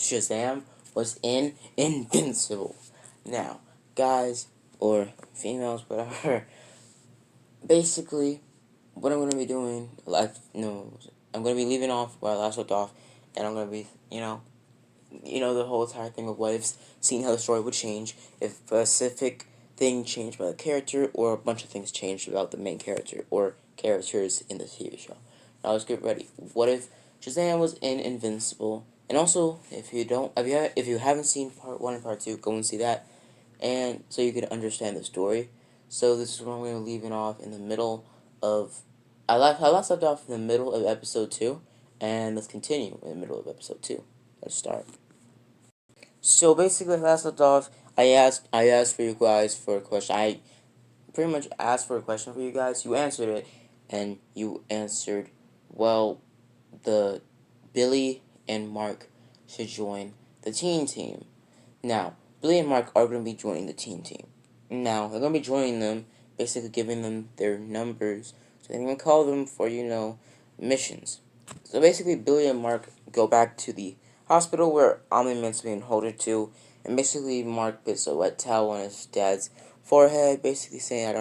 Shazam was in Invincible. Now, guys, or females, whatever, basically, what I'm going to be doing, I'm going to be leaving off where I last left off, and I'm going to be, the whole entire thing of what if, seeing how the story would change, if a specific thing changed about the character, or a bunch of things changed about the main character, or characters in the TV show. Now let's get ready. What if Shazam was in Invincible? And also, if you haven't seen part 1 and part 2, go and see that, and so you can understand the story. So this is where I'm going to leave it off in the middle of, I last left off in the middle of episode 2, and let's continue in the middle of episode 2. Let's start. So basically, last left off, I asked for you guys for a question. I pretty much asked for a question for you guys. You answered it, and you answered, well, the Billy and Mark should join the teen team. Now, Billy and Mark are going to be joining the teen team. Now, they're going to be joining them, basically giving them their numbers, so they're going to call them for, missions. So basically, Billy and Mark go back to the hospital where Omni-Man's being holded to, and basically Mark puts a wet towel on his dad's forehead, basically saying, I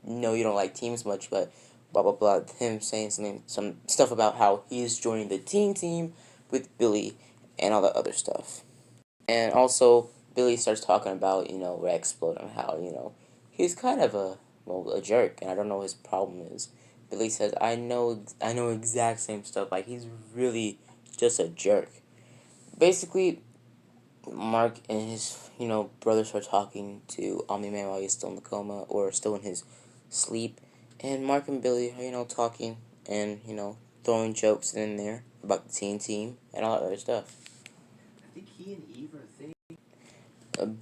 know you don't like teams much, but blah blah blah. Him saying some stuff about how he's joining the teen team with Billy and all that other stuff. And also, Billy starts talking about, Rex and how, he's kind of a jerk, and I don't know what his problem is. Billy says, I know exact same stuff, like, he's really just a jerk. Basically, Mark and his, brother start talking to Omni-Man while he's still in the coma, or still in his sleep, and Mark and Billy are, talking, and, throwing jokes in there about the teen team, and all that other stuff. I think he and Eve are a thing.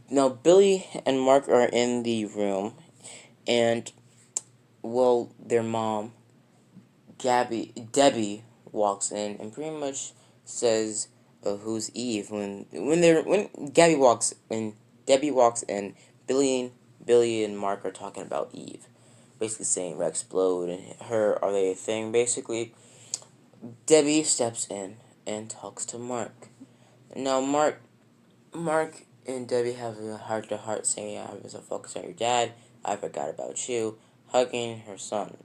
Now, Billy and Mark are in the room, and, well, their mom, Debbie, walks in and pretty much says, "Who's Eve?" When Debbie walks in, Billy and Mark are talking about Eve, basically saying Rex explode and her, are they a thing? Basically, Debbie steps in and talks to Mark. Now, Mark and Debbie have a heart-to-heart saying, I was a focus on your dad, I forgot about you, hugging her son.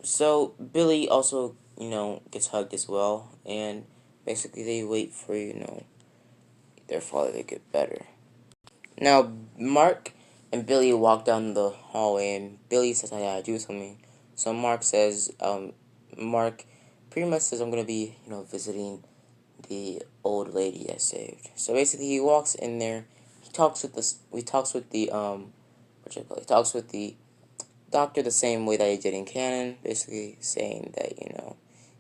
So, Billy also, gets hugged as well, and basically they wait for, their father to get better. Now, Mark and Billy walk down the hallway, and Billy says, I gotta do something. So Mark pretty much says, I'm gonna be, visiting the old lady I saved. So basically, he walks in there. He talks with he talks with the He talks with the doctor the same way that he did in canon. Basically, saying that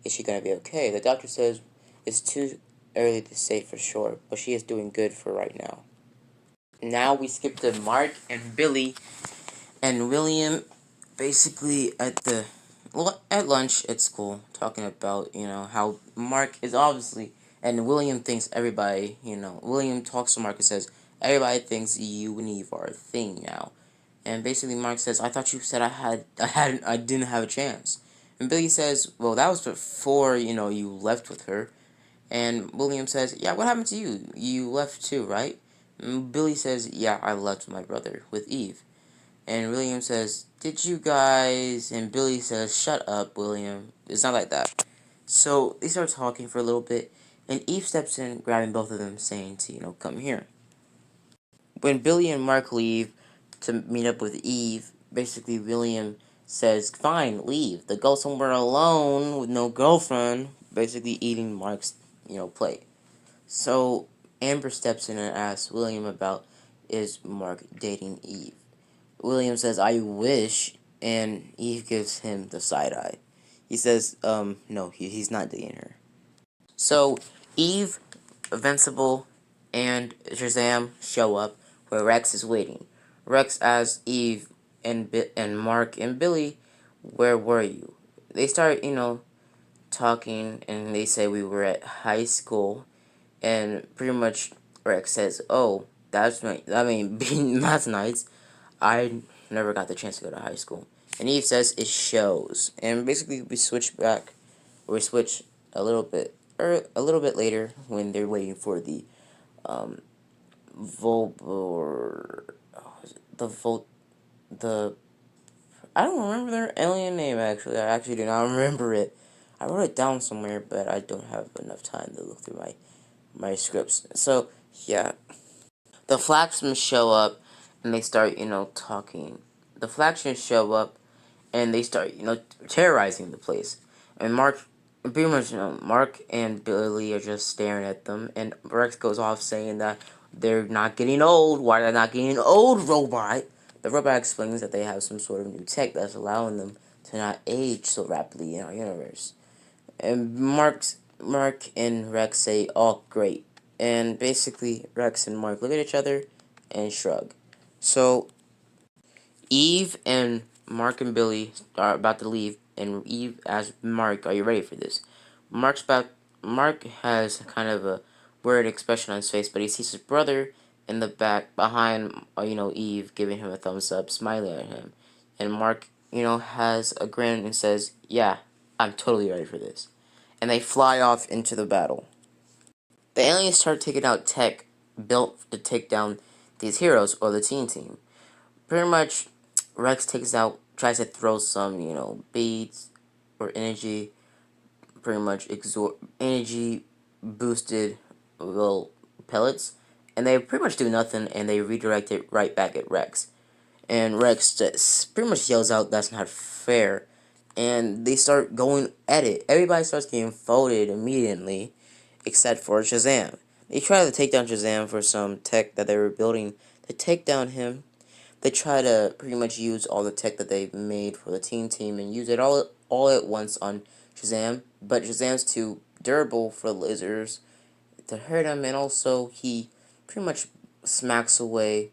is she gonna be okay? The doctor says it's too early to say for sure, but she is doing good for right now. Now we skip to Mark and Billy and William, basically at lunch at school, talking about how Mark is obviously, and William thinks everybody, William talks to Mark and says everybody thinks you and Eve are a thing now, and basically Mark says, I thought you said I didn't have a chance, and Billy says, well, that was before you left with her, and William says, yeah, what happened to you? You left too, right? And Billy says, yeah, I left my brother with Eve. And William says, did you guys? And Billy says, shut up, William. It's not like that. So they start talking for a little bit, and Eve steps in, grabbing both of them, saying to, come here. When Billy and Mark leave to meet up with Eve, basically William says, fine, leave. They go somewhere alone with no girlfriend, basically eating Mark's, plate. So Amber steps in and asks William about, is Mark dating Eve? William says, I wish, and Eve gives him the side eye. He says, no, he's not dating her. So, Eve, Invincible, and Shazam show up where Rex is waiting. Rex asks Eve and Mark and Billy, where were you? They start, talking, and they say we were at high school, and pretty much Rex says, oh, that's nice. I never got the chance to go to high school. And Eve says it shows. And basically we switch a little bit a little bit later when they're waiting for the um, or the Vol the I don't remember their alien name actually. I actually do not remember it. I wrote it down somewhere, but I don't have enough time to look through my scripts. So yeah, the Flaxmans show up and they start talking. The Flaxmans show up and they start terrorizing the place. And pretty much Mark and Billy are just staring at them, and Rex goes off saying that they're not getting old. Why they're not getting old, robot? The robot explains that they have some sort of new tech that's allowing them to not age so rapidly in our universe. And Mark and Rex say, "Oh, great." And basically, Rex and Mark look at each other and shrug. So Eve and Mark and Billy are about to leave, and Eve asks Mark, "Are you ready for this?" Mark's about. Mark has kind of a weird expression on his face, but he sees his brother in the back behind, Eve, giving him a thumbs up, smiling at him, and Mark, has a grin and says, "Yeah, I'm totally ready for this." And they fly off into the battle. The aliens start taking out tech built to take down these heroes or the team. Pretty much, Rex tries to throw some, beads or energy, pretty much energy boosted, well, pellets, and they pretty much do nothing, and they redirect it right back at Rex. And Rex just pretty much yells out, "That's not fair," and they start going at it. Everybody starts getting folded immediately, except for Shazam. They try to take down Shazam for some tech that they were building to take down him. They try to pretty much use all the tech that they've made for the team and use it all at once on Shazam, but Shazam's too durable for lasers to hurt him, and also he pretty much smacks away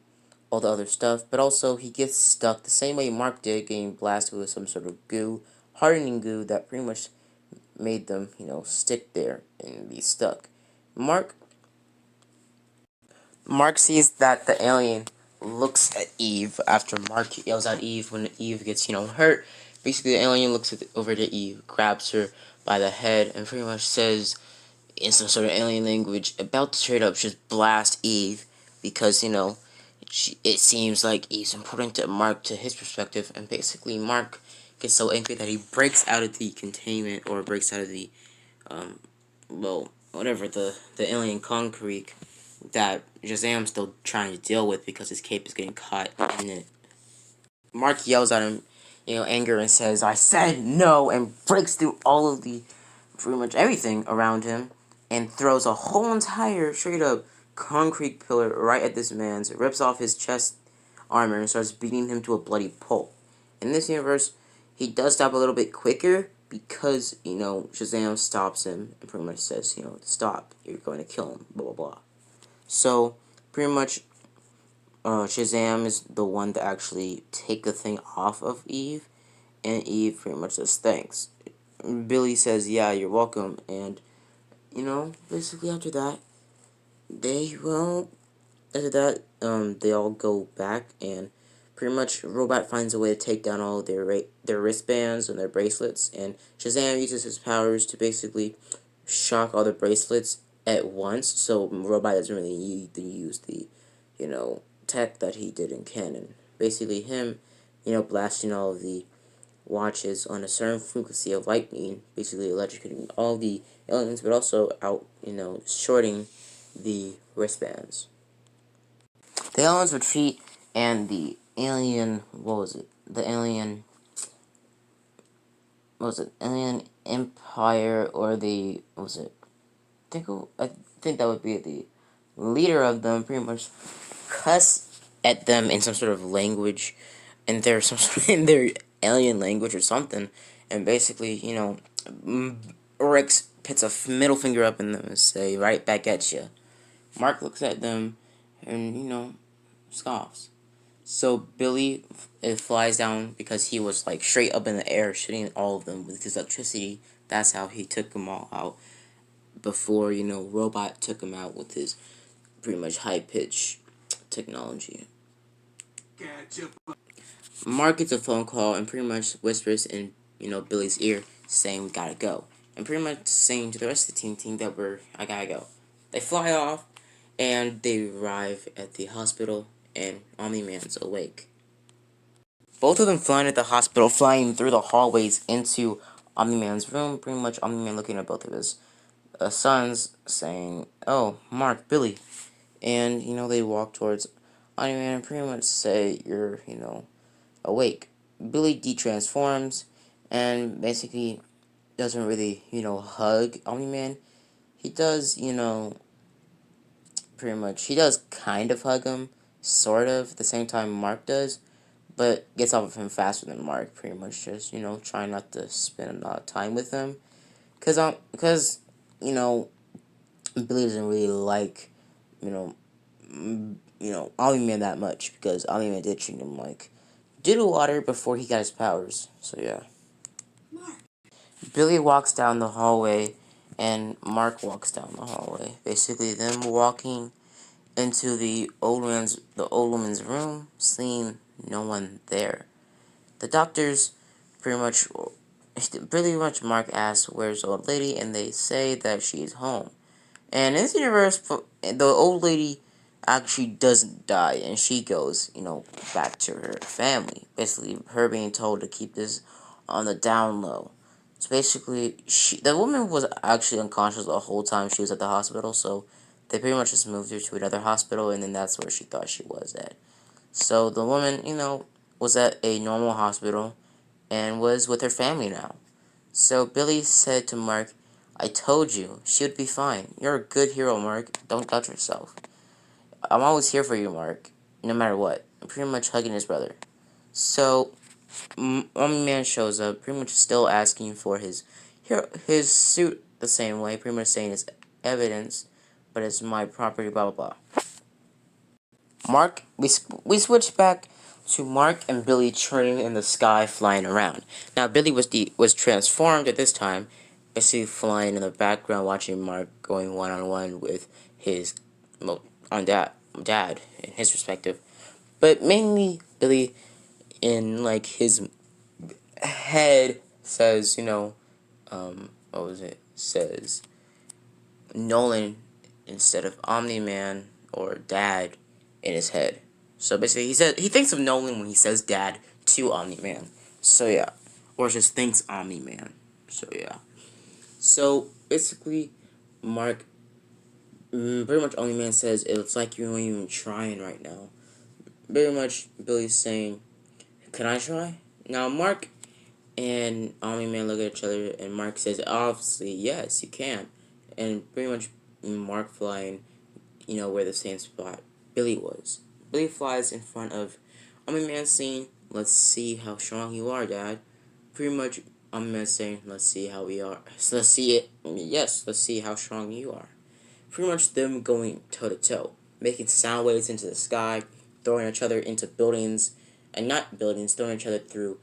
all the other stuff, but also he gets stuck the same way Mark did, getting blasted with some sort of goo, hardening goo that pretty much made them, stick there and be stuck. Mark Mark sees that the alien looks at Eve after Mark yells at Eve when Eve gets, hurt. Basically, the alien looks over to Eve, grabs her by the head, and pretty much says in some sort of alien language about to straight up just blast Eve because, it seems like Eve's important to Mark to his perspective, and basically Mark gets so angry that he breaks out of the containment or breaks out of the, whatever, the alien concrete that Shazam's still trying to deal with because his cape is getting caught in it. Mark yells at him, anger, and says, "I said no," and breaks through all of the, pretty much everything around him, and throws a whole entire straight up concrete pillar right at this man's, rips off his chest armor, and starts beating him to a bloody pulp. In this universe, he does stop a little bit quicker because, Shazam stops him and pretty much says, "Stop, you're going to kill him, blah, blah, blah." So, pretty much, Shazam is the one to actually take the thing off of Eve, and Eve pretty much says thanks. Billy says, "Yeah, you're welcome," and, basically after that, they, well, after that, they all go back, and pretty much Robot finds a way to take down all of their wristbands and their bracelets, and Shazam uses his powers to basically shock all the bracelets at once, so Robot doesn't really need to use the, tech that he did in canon. Basically, him, blasting all of the watches on a certain frequency of lightning, basically electrocuting all the aliens, but also out, shorting the wristbands. The aliens retreat, and the alien, what was it? The alien, what was it? Alien Empire, or the, what was it? I think that would be the leader of them, pretty much cuss at them in some sort of language, and there's some sort in their alien language or something, and basically, Rex puts a middle finger up in them and say, "Right back at you." Mark looks at them and, scoffs. So Billy flies down because he was like straight up in the air shooting all of them with his electricity. That's how he took them all out before, Robot took him out with his pretty much high pitch technology. Mark gets a phone call and pretty much whispers in, Billy's ear saying we gotta go. and pretty much saying to the rest of the team that I gotta go. They fly off, and they arrive at the hospital, and Omni-Man's awake. Both of them flying at the hospital, flying through the hallways into Omni-Man's room, pretty much Omni-Man looking at both of his sons, saying, "Oh, Mark, Billy," and they walk towards Omni-Man and pretty much say, "You're awake." Billy de-transforms, and basically doesn't really hug Omni-Man. He does pretty much he does kind of hug him, sort of at the same time Mark does, but gets off of him faster than Mark. Pretty much just trying not to spend a lot of time with him, because Billy doesn't really like you know Omni-Man that much, because Omni-Man did treat him like doodle water before he got his powers. So yeah. Billy walks down the hallway, and Mark walks down the hallway. Basically, them walking into the old woman's room, seeing no one there. The doctors pretty much Mark asks where's the old lady, and they say that she's home. And in this universe, the old lady actually doesn't die, and she goes, back to her family. Basically, her being told to keep this on the down low. So basically, the woman was actually unconscious the whole time she was at the hospital, so they pretty much just moved her to another hospital, and then that's where she thought she was at. So the woman, was at a normal hospital and was with her family now. So Billy said to Mark, "I told you, she would be fine. You're a good hero, Mark. Don't doubt yourself. I'm always here for you, Mark, no matter what." I'm pretty much hugging his brother. So, Man shows up, pretty much still asking for his suit the same way, pretty much saying it's evidence, but it's my property, blah, blah, blah. We switch back to Mark and Billy turning in the sky, flying around. Now Billy was transformed at this time, basically flying in the background, watching Mark going one-on-one with his dad in his perspective, but mainly Billy in like his head says, what was it? Says Nolan instead of Omni-Man or Dad in his head. So basically, he thinks of Nolan when he says Dad to Omni-Man. So yeah, or just thinks Omni-Man. So yeah. So basically, Mark, pretty much Omni-Man says it's like you're not even trying right now. Very much Billy's saying, "Can I try?" Now Mark and Omni-Man look at each other, and Mark says, "Obviously, yes, you can." And pretty much Mark flying, where the same spot Billy was. Billy flies in front of Omni-Man saying, "Let's see how strong you are, Dad." Pretty much Omni-Man saying, "Let's see how we are." So let's see it. Yes, let's see how strong you are. Pretty much them going toe to toe, making sound waves into the sky, throwing each other into buildings, and not buildings, throwing each other through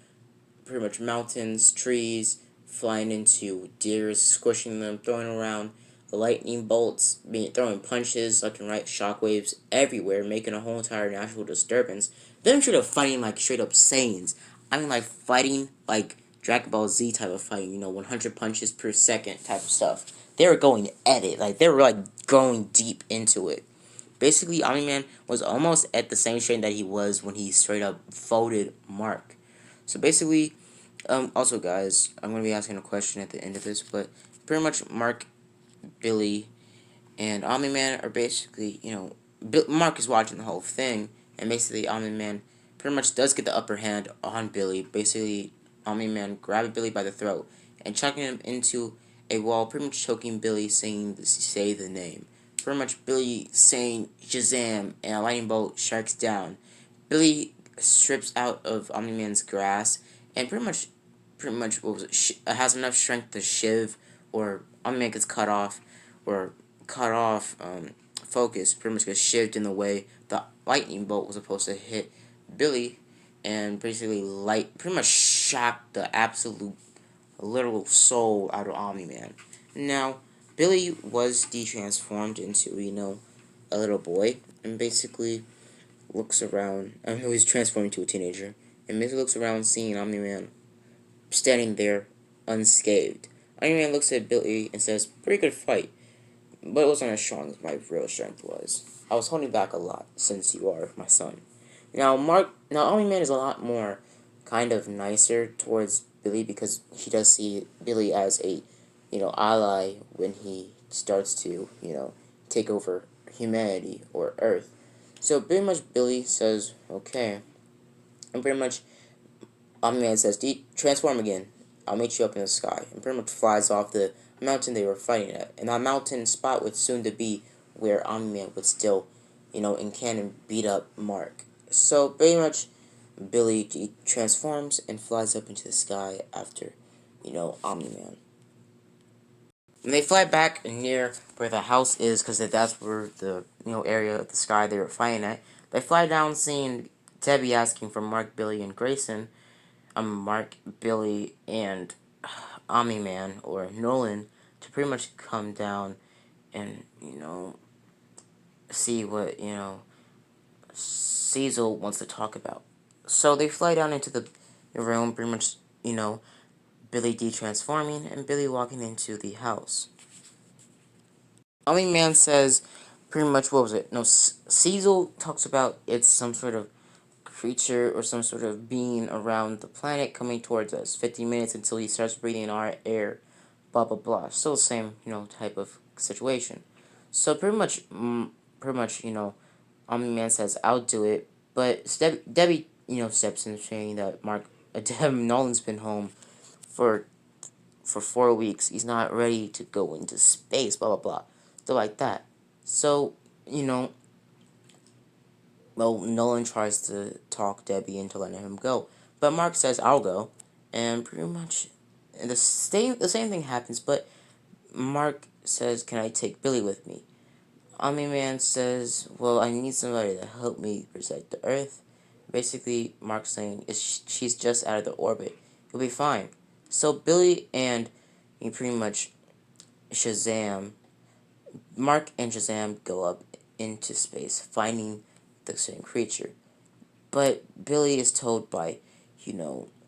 pretty much mountains, trees, flying into deers, squishing them, throwing around lightning bolts, throwing punches left and right, shockwaves everywhere, making a whole entire natural disturbance. Them straight up fighting like straight up Saiyans. I mean, like fighting like Dragon Ball Z type of fighting, 100 punches per second type of stuff. They were going at it, like they were like going deep into it. Basically, Omni Man was almost at the same strength that he was when he straight up folded Mark. So basically, also guys, I'm gonna be asking a question at the end of this, but pretty much Mark, Billy, and Omni Man are basically, Mark is watching the whole thing, and basically Omni Man pretty much does get the upper hand on Billy. Basically, Omni Man grabbing Billy by the throat and chucking him into a wall, pretty much choking Billy, saying say the name. Pretty much Billy saying Shazam, and a lightning bolt strikes down. Billy strips out of Omni Man's grasp, and pretty much what was it, has enough strength to shiv, or Omni Man gets cut off, or cut off focus, pretty much gets shivved in the way the lightning bolt was supposed to hit Billy, and basically pretty much shocked the absolute literal soul out of Omni Man. Now, Billy was de-transformed into, a little boy, and basically looks around, he was transformed into a teenager, and basically looks around seeing Omni Man standing there unscathed. Iron Man looks at Billy and says, "Pretty good fight, but it wasn't as strong as my real strength was. I was holding back a lot since you are my son." Now Iron Man is a lot more kind of nicer towards Billy because he does see Billy as a, ally when he starts to, take over humanity or Earth. So pretty much Billy says, "Okay," and pretty much Omni-Man says, "Transform again. I'll meet you up in the sky," and pretty much flies off the mountain they were fighting at. And that mountain spot would soon to be where Omni-Man would still, in canon, beat up Mark. So pretty much Billy transforms and flies up into the sky after, Omni-Man. And they fly back near where the house is, because that's where the area of the sky they were fighting at. They fly down, seeing Debbie asking for Mark, Billy, and Grayson. Mark, Billy, and Omni-Man or Nolan to pretty much come down and see what Cecil wants to talk about. So they fly down into the room, pretty much Billy de-transforming and Billy walking into the house. Omni-Man says pretty much, what was it? No, Cecil talks about it's some sort of creature or some sort of being around the planet coming towards us. 15 minutes until he starts breathing our air. Blah blah blah. Still the same, type of situation. So pretty much, Omni Man says I'll do it, but Debbie, steps in saying that Nolan's been home for 4 weeks. He's not ready to go into space. Blah blah blah. Stuff like that. So well, Nolan tries to talk Debbie into letting him go, but Mark says I'll go, and pretty much the same thing happens. But Mark says, "Can I take Billy with me?" Omni Man says, "Well, I need somebody to help me protect the Earth." Basically, Mark's saying she's just out of the orbit. You'll be fine. So Billy and he pretty much Shazam, Mark and Shazam go up into space, finding the same creature. But Billy is told by,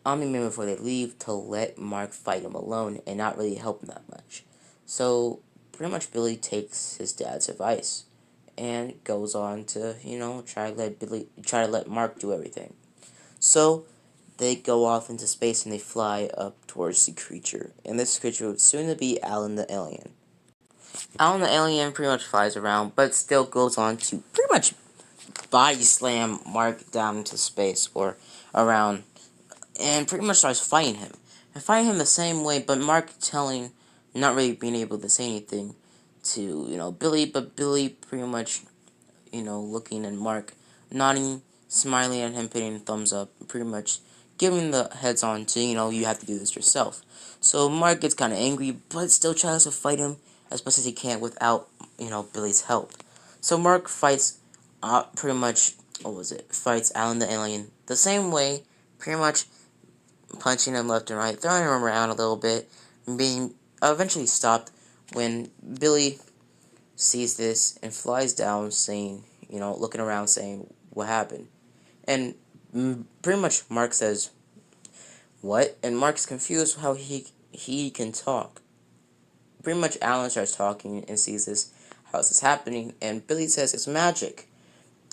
Omni-Man before they leave to let Mark fight him alone and not really help him that much. So pretty much Billy takes his dad's advice and goes on to, try to let Mark do everything. So they go off into space and they fly up towards the creature. And this creature would soon to be Alan the Alien. Alan the Alien pretty much flies around, but still goes on to pretty much body slam Mark down into space or around, and pretty much starts fighting him. And fighting him the same way, but Mark not really being able to say anything to, Billy, but Billy pretty much, looking at Mark, nodding, smiling at him, putting a thumbs up, pretty much giving the heads on to, you have to do this yourself. So Mark gets kind of angry, but still tries to fight him as best as he can without, Billy's help. So Mark fights, pretty much, what was it? Fights Alan the Alien the same way, pretty much punching him left and right, throwing him around a little bit, being eventually stopped when Billy sees this and flies down, saying, looking around, saying, "What happened?" And pretty much Mark says, "What?" And Mark's confused how he can talk. Pretty much Alan starts talking and sees this, how this is happening, and Billy says it's magic.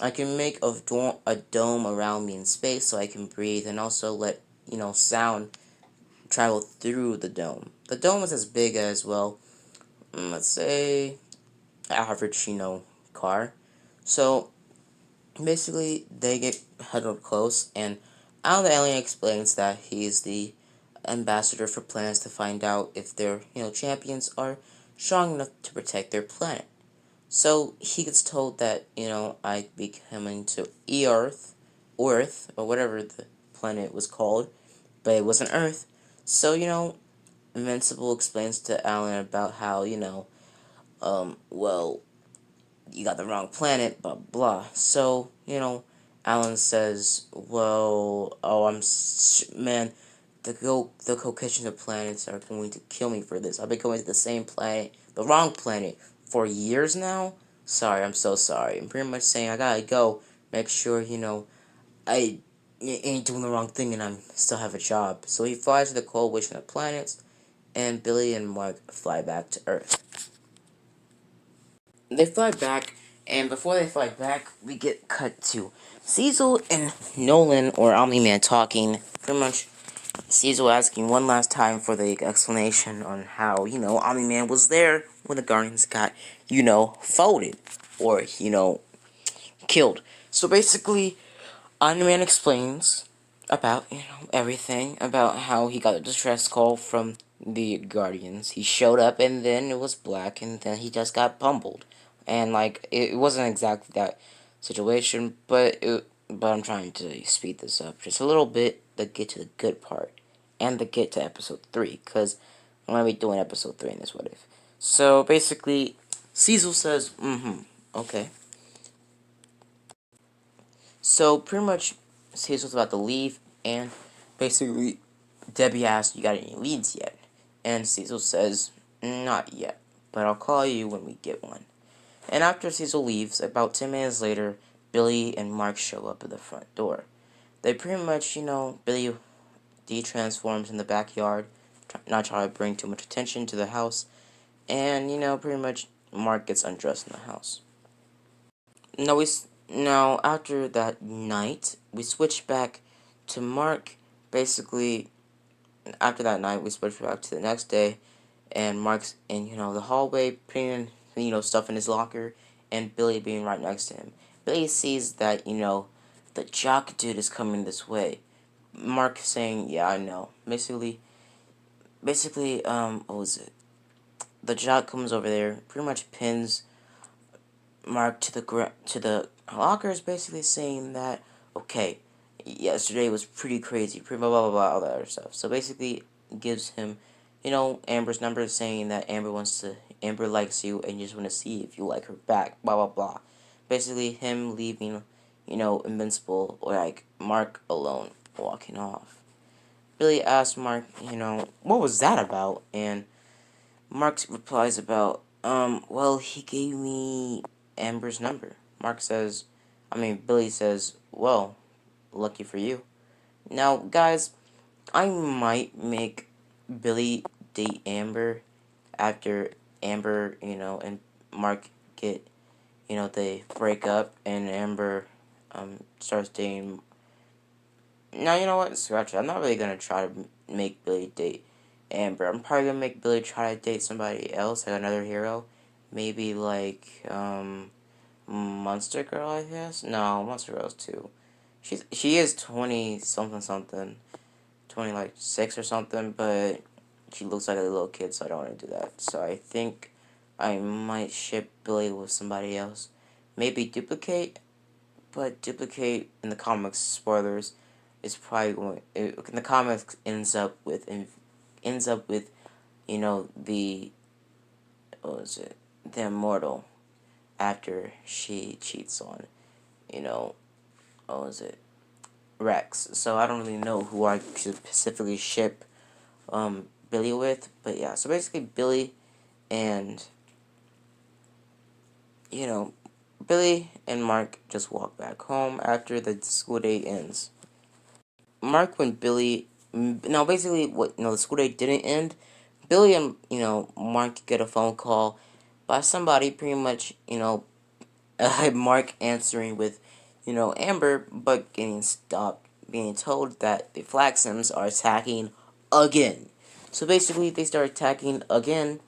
I can make a dome around me in space so I can breathe and also let, sound travel through the dome. The dome is as big as, well, let's say, average, car. So, basically, they get huddled close, and Al the Alien explains that he's the ambassador for planets to find out if their, champions are strong enough to protect their planet. So he gets told that, I'd be coming to Earth, or whatever the planet was called, but it wasn't Earth. So, Invincible explains to Alan about how, well, you got the wrong planet, blah, blah. So, Alan says, well, oh, man, the coalition of planets are going to kill me for this. I've been going to the same planet, the wrong planet, for years now. Sorry, I'm so sorry. I'm pretty much saying I gotta go, make sure, I ain't doing the wrong thing and I still have a job. So he flies to the coalition of planets, and Billy and Mark fly back to Earth. They fly back, and before they fly back, we get cut to Cecil and Nolan, or Omni-Man, talking. Pretty much, Cecil asking one last time for the explanation on how, Omni-Man was there when the Guardians got, folded, or, killed. So basically, Iron Man explains about, everything, about how he got a distress call from the Guardians. He showed up and then it was black and then he just got pummeled. And like it wasn't exactly that situation, but I'm trying to speed this up just a little bit to get to the good part and to get to episode 3 cuz I'm going to be doing episode 3 in this what if. So basically Cecil says, okay. So pretty much, Hazel's about to leave, and basically, Debbie asks, "You got any leads yet?" And Cecil says, "Not yet, but I'll call you when we get one." And after Cecil leaves, about 10 minutes later, Billy and Mark show up at the front door. They pretty much, Billy de-transforms in the backyard, not trying to bring too much attention to the house, and pretty much Mark gets undressed in the house. Now after that night, we switch back to Mark. Basically, after that night, we switch back to the next day, and Mark's in the hallway, putting stuff in his locker, and Billy being right next to him. Billy sees that the jock dude is coming this way. Mark saying, "Yeah, I know." Basically, what was it? The jock comes over there, pretty much pins Mark to the lockers, basically saying that, okay, yesterday was pretty crazy, pretty blah blah blah blah, all that other stuff. So basically gives him, Amber's number, saying that Amber likes you and you just want to see if you like her back, blah blah blah. Basically him leaving, Invincible, or like Mark alone, walking off. Billy asks Mark, what was that about? And Mark replies about, well, he gave me Amber's number. Billy says, well, lucky for you. Now, guys, I might make Billy date Amber after Amber, and Mark get, they break up and Amber, starts dating. Now, you know what? Scratch it. I'm not really gonna try to make Billy date Amber. I'm probably gonna make Billy try to date somebody else, like another hero. Maybe like, Monster Girl, I guess? No, Monster Girl's too. She is 20 something something. 20 like 6 or something, but she looks like a little kid, so I don't want to do that. So I think I might ship Billy with somebody else. Maybe Duplicate, but Duplicate in the comics, spoilers, is probably going in the comics ends up with the what was it, the immortal, after she cheats on what was it, Rex. So I don't really know who I should specifically ship Billy with, but yeah. So basically, and you know Billy and Mark just walk back home after the school day ends. Mark when Billy, no, basically what the school day didn't end. Billy and Mark get a phone call by somebody, pretty much Mark answering with Amber, but getting stopped, being told that the Flag Sims are attacking again. So basically, they start attacking again,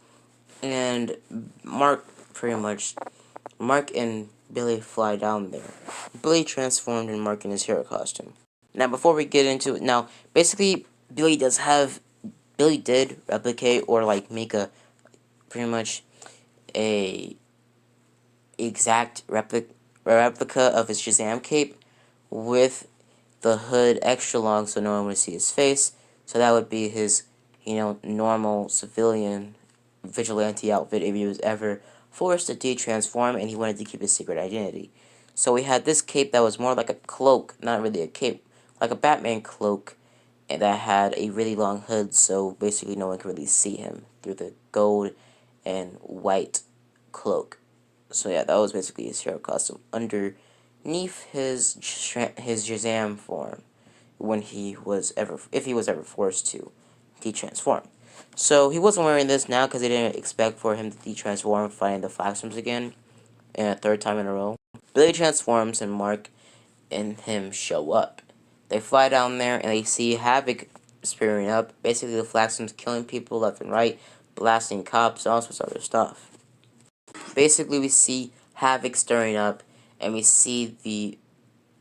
and Mark and Billy fly down there. Billy transformed in Mark in his hero costume. Now, before we get into it, now basically Billy did replicate, or like make a pretty much a exact replica of his Shazam cape with the hood extra long so no one would see his face. So that would be his, normal civilian vigilante outfit if he was ever forced to de-transform and he wanted to keep his secret identity. So we had this cape that was more like a cloak, not really a cape, like a Batman cloak, and that had a really long hood, so basically no one could really see him through the gold and white cloak. So yeah, that was basically his hero costume underneath his Shazam form, when he was ever, if he was ever forced to de-transform. So he wasn't wearing this now because they didn't expect for him to de-transform fighting the Flaxums again, and a third time in a row. Billy transforms and Mark and him show up. They fly down there and they see Havoc spearing up. Basically, the Flaxums killing people left and right, blasting cops, all sorts of other stuff. Basically, we see Havoc stirring up, and we see the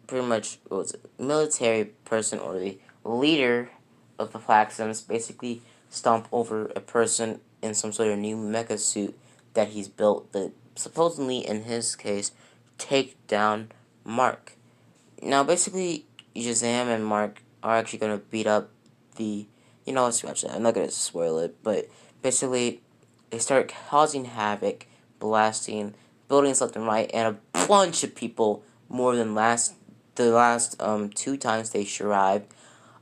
pretty much what was it, military person or the leader of the Flaxums basically stomp over a person in some sort of new mecha suit that he's built that supposedly, in his case, take down Mark. Now, basically, Shazam and Mark are actually going to beat up the. You know, scratch that. I'm not going to spoil it, but basically, they start causing havoc, blasting buildings left and right, and a bunch of people more than the last two times they arrived.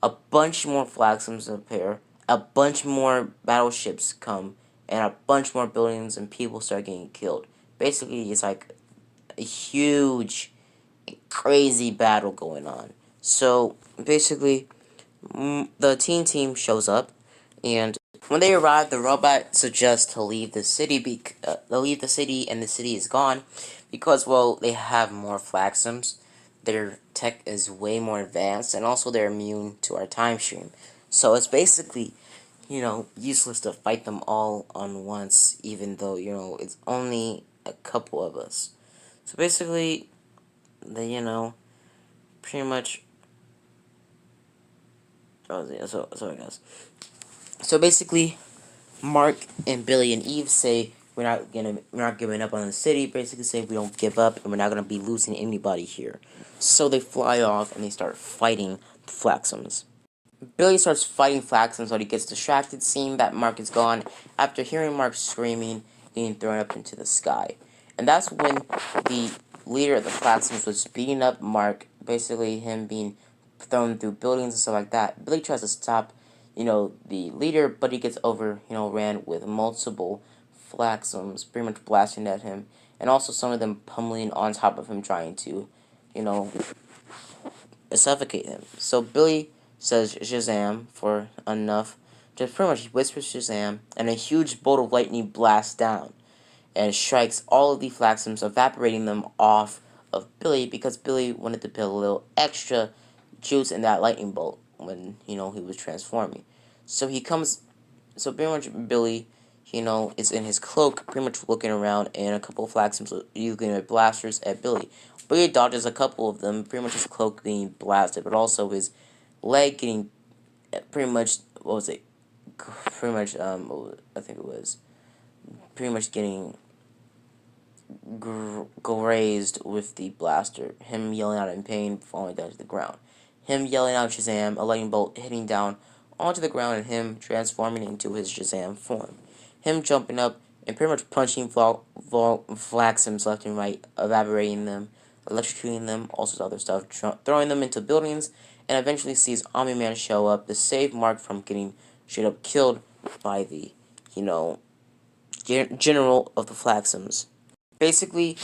A bunch more Flaxums appear, a bunch more battleships come, and a bunch more buildings and people start getting killed. Basically, it's like a huge crazy battle going on. So basically, the teen team shows up, and when they arrive, the robot suggests to leave the city. They'll leave the city, and the city is gone because, well, they have more Flaxums. Their tech is way more advanced, and also they're immune to our time stream. So it's basically, useless to fight them all on once, even though it's only a couple of us. So basically, they pretty much. Oh, yeah, sorry guys. So basically, Mark and Billy and Eve say we're not giving up on the city. Basically, say we don't give up and we're not gonna be losing anybody here. So they fly off and they start fighting the Flaxums. Billy starts fighting Flaxums when he gets distracted, seeing that Mark is gone. After hearing Mark screaming, being thrown up into the sky, and that's when the leader of the Flaxums was beating up Mark. Basically, him being thrown through buildings and stuff like that. Billy tries to stop, the leader, but he gets ran with multiple Flaxums, pretty much blasting at him, and also some of them pummeling on top of him, trying to, you know, suffocate him. So Billy says Shazam for enough. Just pretty much whispers Shazam, and a huge bolt of lightning blasts down and strikes all of the Flaxums, evaporating them off of Billy because Billy wanted to put a little extra juice in that lightning bolt when, he was transforming. So he comes, so pretty much Billy, is in his cloak, pretty much looking around, and a couple of Flaxums are using their blasters at Billy. Billy dodges a couple of them, pretty much his cloak being blasted, but also his leg getting pretty much, what was it? Pretty much, I think it was pretty much getting grazed with the blaster. Him yelling out in pain, falling down to the ground. Him yelling out Shazam, a lightning bolt hitting down onto the ground, and him transforming into his Shazam form. Him jumping up and pretty much punching Flaxums left and right, evaporating them, electrocuting them, all sorts of other stuff, throwing them into buildings, and eventually sees Omni-Man show up to save Mark from getting straight up killed by the, general of the Flaxums. Basically,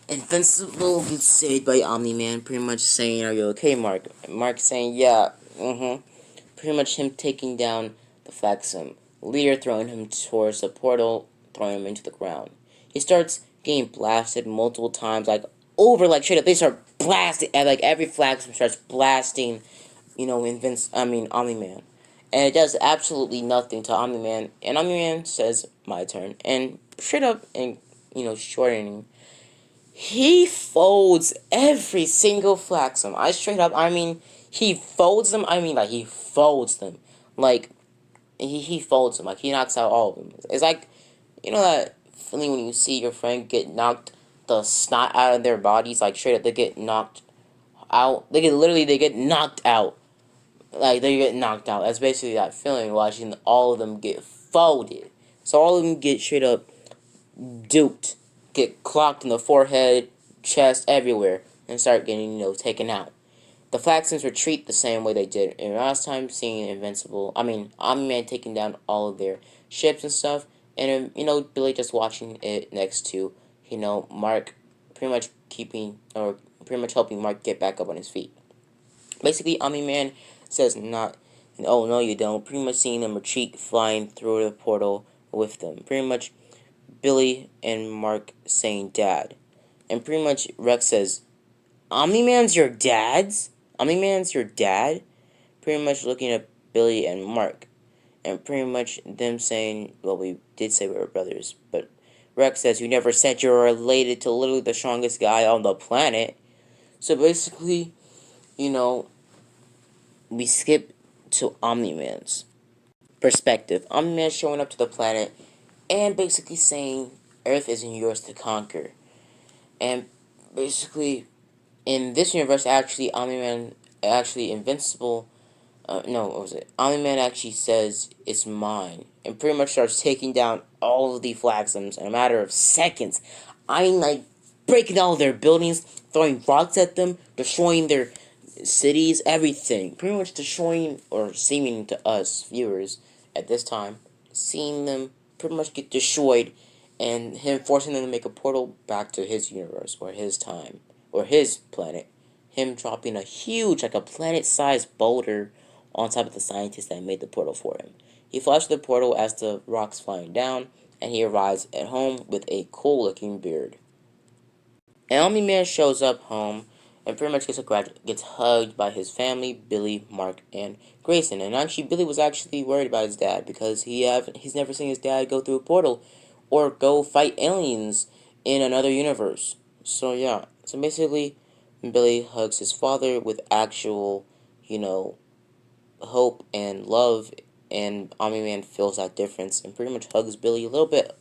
Invincible gets saved by Omni-Man, pretty much saying, "Are you okay, Mark?" Mark saying, "Yeah, Pretty much him taking down the Flaxum. Leader throwing him towards the portal, throwing him into the ground. He starts getting blasted multiple times, straight up, they start blasting, and, every Flaxum starts blasting, Omni-Man. And it does absolutely nothing to Omni-Man, and Omni-Man says, "My turn," and straight up, and, shortening, he folds every single Flaxum. He folds them. He folds them. Like, he folds them. Like, he knocks out all of them. It's like, that feeling when you see your friend get knocked the snot out of their bodies. Like, straight up, they get knocked out. They get knocked out. Like, they get knocked out. That's basically that feeling, watching all of them get folded. So all of them get straight up duped, get clocked in the forehead, chest, everywhere, and start getting, taken out. The Flaxons retreat the same way they did in last time, seeing Omni-Man taking down all of their ships and stuff, and, Billy just watching it next to, Mark pretty much pretty much helping Mark get back up on his feet. Basically, Omni-Man says not And oh no, you don't. Pretty much seeing them retreat, flying through the portal with them. Pretty much Billy and Mark saying dad. And pretty much Rex says, Omni-Man's your dad's? Omni-Man's your dad? Pretty much looking at Billy and Mark. And pretty much them saying, well, we did say we were brothers, but Rex says, you never said you were related to literally the strongest guy on the planet. So basically, you know, we skip to Omni-Man's perspective. Omni-Man showing up to the planet and basically saying, Earth isn't yours to conquer. And basically, in this universe, actually, Omni-Man, actually, Invincible, no, what was it? Omni-Man actually says, it's mine. And pretty much starts taking down all of the Flaxums in a matter of seconds. I mean, like, breaking all their buildings, throwing rocks at them, destroying their cities, everything. Pretty much destroying, or seeming to us, viewers, at this time, seeing them pretty much get destroyed, and him forcing them to make a portal back to his universe, or his time, or his planet. Him dropping a huge, like a planet-sized boulder on top of the scientist that made the portal for him. He flashed the portal as the rocks flying down, and he arrives at home with a cool-looking beard. Elmy Man shows up home and pretty much gets hugged by his family, Billy, Mark, and Grayson. And actually, Billy was actually worried about his dad because he's never seen his dad go through a portal or go fight aliens in another universe. So yeah, so basically, Billy hugs his father with actual, you know, hope and love, and Omni Man feels that difference and pretty much hugs Billy a little bit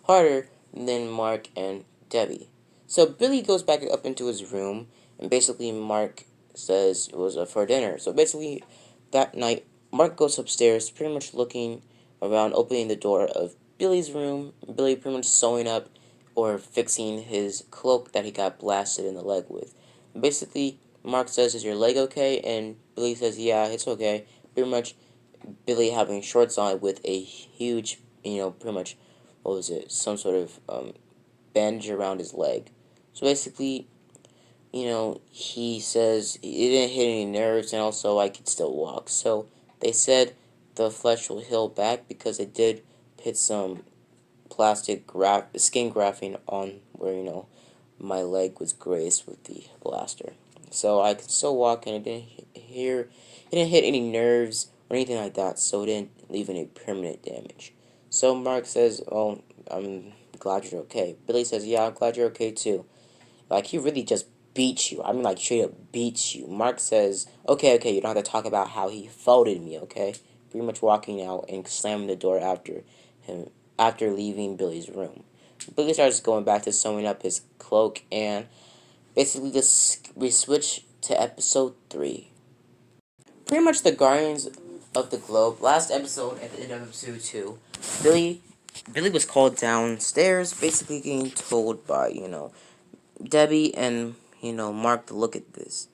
harder than Mark and Debbie. So Billy goes back up into his room, and basically Mark says it was for dinner. So basically, that night, Mark goes upstairs, pretty much looking around, opening the door of Billy's room. Billy pretty much sewing up or fixing his cloak that he got blasted in the leg with. Basically, Mark says, "Is your leg okay?" And Billy says, "Yeah, it's okay." Pretty much, Billy having shorts on with a huge, pretty much, what was it? Some sort of bandage around his leg. So basically, he says it didn't hit any nerves, and also I could still walk. So they said the flesh will heal back because they did put some skin grafting on where my leg was grazed with the blaster. So I could still walk, and it didn't hit any nerves or anything like that. So it didn't leave any permanent damage. So Mark says, "Oh, I'm glad you're okay." Billy says, "Yeah, I'm glad you're okay too." Like, he really just beats you. I mean, like, straight up beats you. Mark says, "Okay, okay, you don't have to talk about how he folded me, okay?" Pretty much walking out and slamming the door after leaving Billy's room. Billy starts going back to sewing up his cloak, and basically we switch to episode 3. Pretty much the Guardians of the Globe. Last episode, at the end of episode 2, Billy, Billy was called downstairs, basically getting told by, Debbie and Mark to look at this.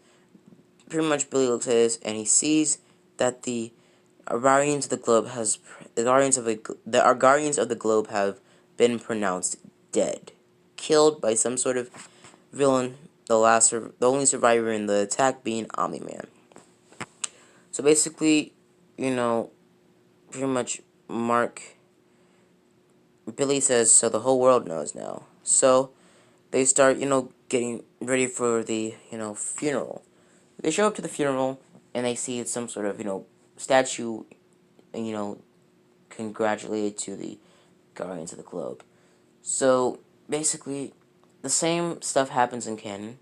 Pretty much Billy looks at this and he sees that the Guardians of the Globe has our Guardians of the Globe have been pronounced dead, killed by some sort of villain. The only survivor in the attack being Omni Man. So basically, you know, pretty much Billy says, so the whole world knows now. So they start, getting ready for the, funeral. They show up to the funeral, and they see it's some sort of, statue, you know, congratulated to the Guardians of the Globe. So, basically, the same stuff happens in canon,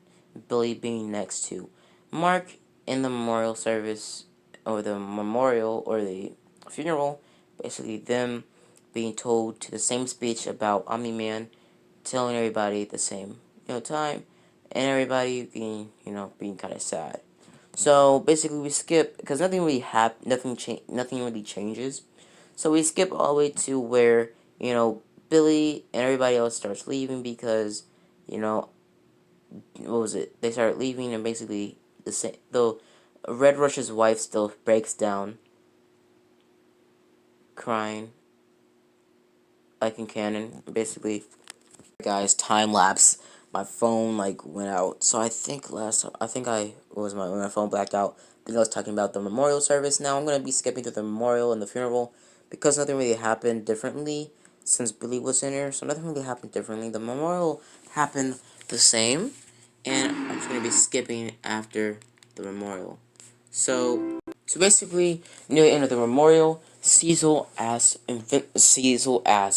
Billy being next to Mark in the memorial service, or the funeral, basically them being told to the same speech about Omni-Man, telling everybody at the same, time, and everybody being kind of sad. So basically, we skip because nothing really changes. So we skip all the way to where Billy and everybody else starts leaving because what was it? They start leaving, and basically though Red Rush's wife still breaks down, crying like in canon. Basically, guys, time lapse. My phone like went out, so I think I was when my phone blacked out. I was talking about the memorial service. Now I'm going to be skipping to the memorial and the funeral because nothing really happened differently since Billy was in here. So nothing really happened differently. The memorial happened the same, and I'm just going to be skipping after the memorial. So basically, near the end of the memorial, Cecil asks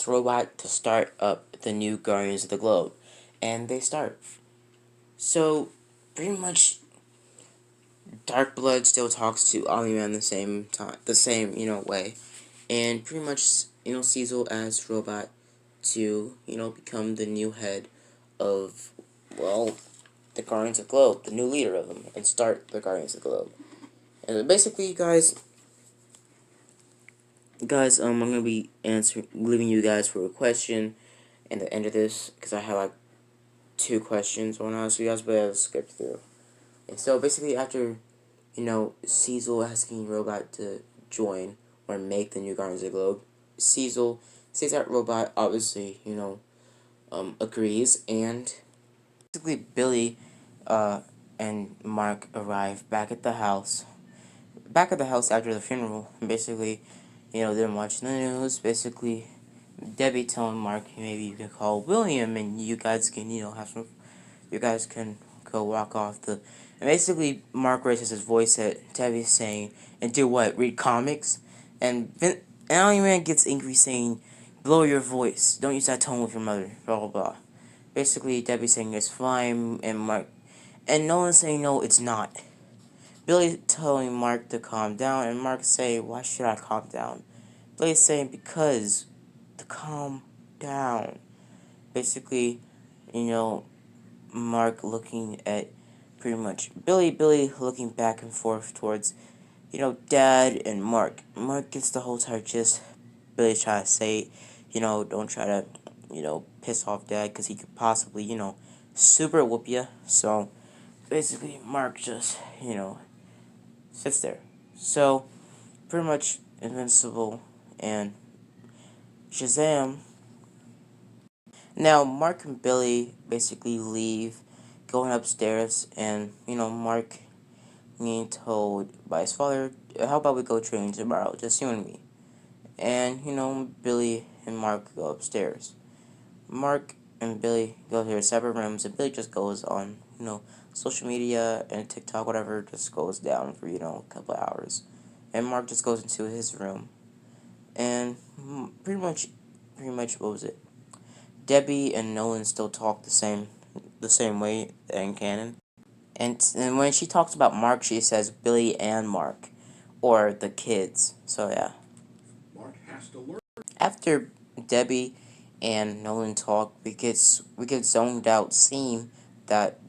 Robot to start up the new Guardians of the Globe, and they start. So pretty much, Dark Blood still talks to Omni-Man the same way, and pretty much Cecil asks Robot to become the new head of the Guardians of the Globe, the new leader of them, and start the Guardians of the Globe. And basically, I'm gonna be leaving you guys for a question at the end of this because I have like 2 questions I want to ask you guys, but I'll skip through. And so basically, after Cecil asking Robot to join or make the new Guardians of the Globe, Cecil says that Robot obviously agrees, and basically Billy and Mark arrive back at the house after the funeral. Basically, they're watching the news. Basically, Debbie telling Mark maybe you can call William and you guys can you guys can go walk off the. And basically, Mark raises his voice at Debbie saying, "And do what? Read comics?" And Alien Man gets angry saying, "Lower your voice. Don't use that tone with your mother." Blah blah blah. Basically, Debbie saying it's fine, and Mark and Nolan saying no, it's not. Billy telling Mark to calm down, and Mark saying, "Why should I calm down?" Billy saying, "Because to calm down." Basically, you know, Mark looking at pretty much Billy looking back and forth towards, Dad and Mark. Mark gets the whole time just Billy's trying to say, don't try to, piss off Dad because he could possibly, super whoop you. So basically, Mark just, sits there. So pretty much Invincible and Shazam. Now Mark and Billy basically leave, going upstairs, and Mark being told by his father, "How about we go training tomorrow, just you and me?" And Billy and Mark go upstairs. Mark and Billy go to their separate rooms, and Billy just goes on social media and TikTok, whatever, just goes down for a couple of hours, and Mark just goes into his room, and pretty much what was it? Debbie and Nolan still talk the same way in canon. And when she talks about Mark, she says Billy and Mark, or the kids. So yeah. Mark has to learn. After Debbie and Nolan talk, we get zoned out, seeing that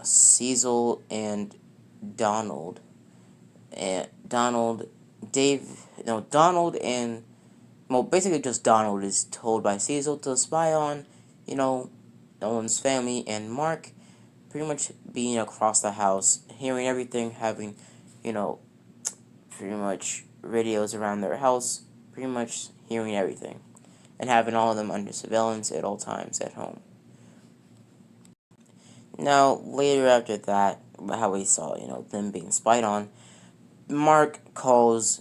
Cecil and Donald and Donald, Dave, no Donald and basically just Donald is told by Cecil to spy on, you know, Nolan's family, and Mark pretty much being across the house, hearing everything, having, you know, pretty much radios around their house, pretty much hearing everything, and having all of them under surveillance at all times at home. Now, later after that, how we saw, them being spied on, Mark calls,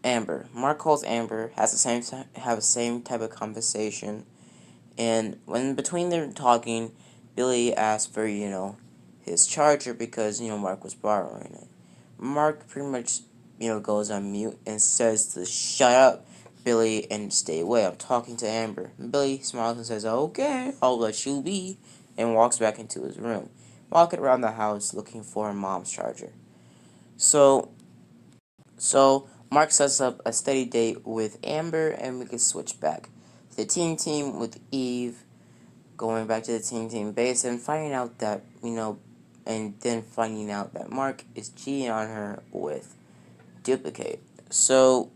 Amber. Mark calls Amber, has have the same type of conversation, and when between them talking, Billy asks for his charger because Mark was borrowing it. Mark pretty much goes on mute and says to shut up, Billy, and stay away. I'm talking to Amber. Billy smiles and says, "Okay, I'll let you be," and walks back into his room, walking around the house looking for Mom's charger. So so Mark sets up a steady date with Amber, and we can switch back to the team with Eve, going back to the team base and finding out that and then finding out that Mark is cheating on her with Duplicate. So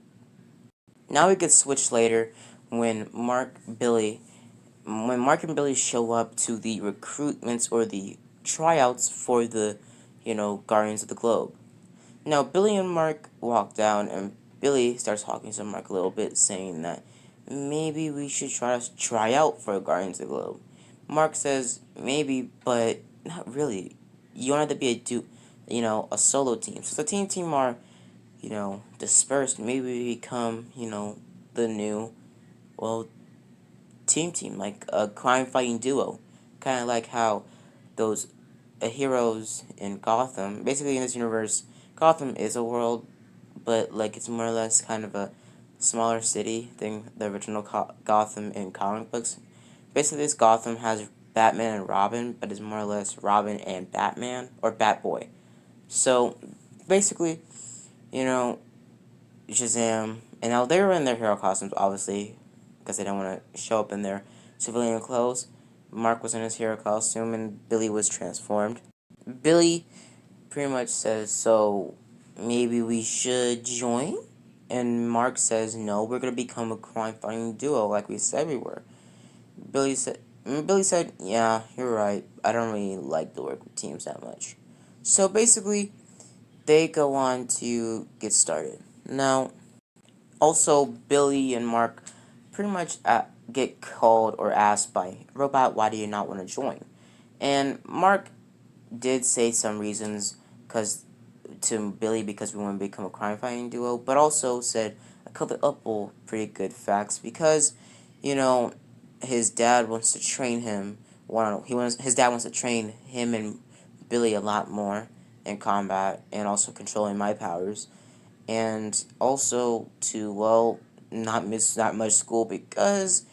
now we could switch later when Mark and Billy show up to the recruitments or the tryouts for the Guardians of the Globe. Now, Billy and Mark walk down, and Billy starts talking to Mark a little bit, saying that maybe we should try out for Guardians of the Globe. Mark says maybe, but not really. You want it to be a solo team. So the team are, dispersed. Maybe we become, the new, well, team, like a crime fighting duo. Kind of like how those heroes in Gotham, basically in this universe, Gotham is a world, but like it's more or less kind of a smaller city than the original Gotham in comic books. Basically, this Gotham has Batman and Robin, but it's more or less Robin and Batman, or Batboy. So, basically, you know, Shazam, and now they were in their hero costumes, obviously, because they didn't want to show up in their civilian clothes. Mark was in his hero costume, and Billy was transformed. Billy pretty much says, so maybe we should join? And Mark says, no, we're going to become a crime-fighting duo like we said we were. Billy said, yeah, you're right. I don't really like to work with teams that much. So basically, they go on to get started. Now, also, Billy and Mark pretty much get called or asked by Robot, why do you not want to join? And Mark did say some reasons because to Billy because we want to become a crime fighting duo, but also said a couple pretty good facts because, you know, his dad wants to train him. His dad wants to train him and Billy a lot more in combat and also controlling my powers, and also to not miss that much school because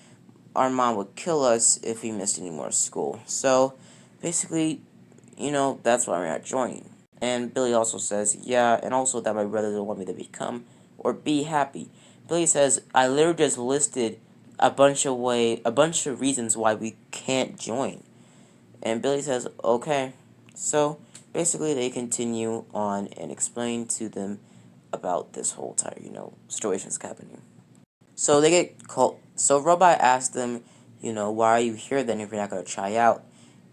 our mom would kill us if we missed any more school. So basically, that's why we're not joining. And Billy also says, yeah, and also that my brother doesn't want me to become or be happy. Billy says, I literally just listed a bunch of reasons why we can't join. And Billy says, okay. So basically, they continue on and explain to them about this whole entire, situation that's happening. So they get called. So Robot asks them, why are you here then if you're not gonna try out?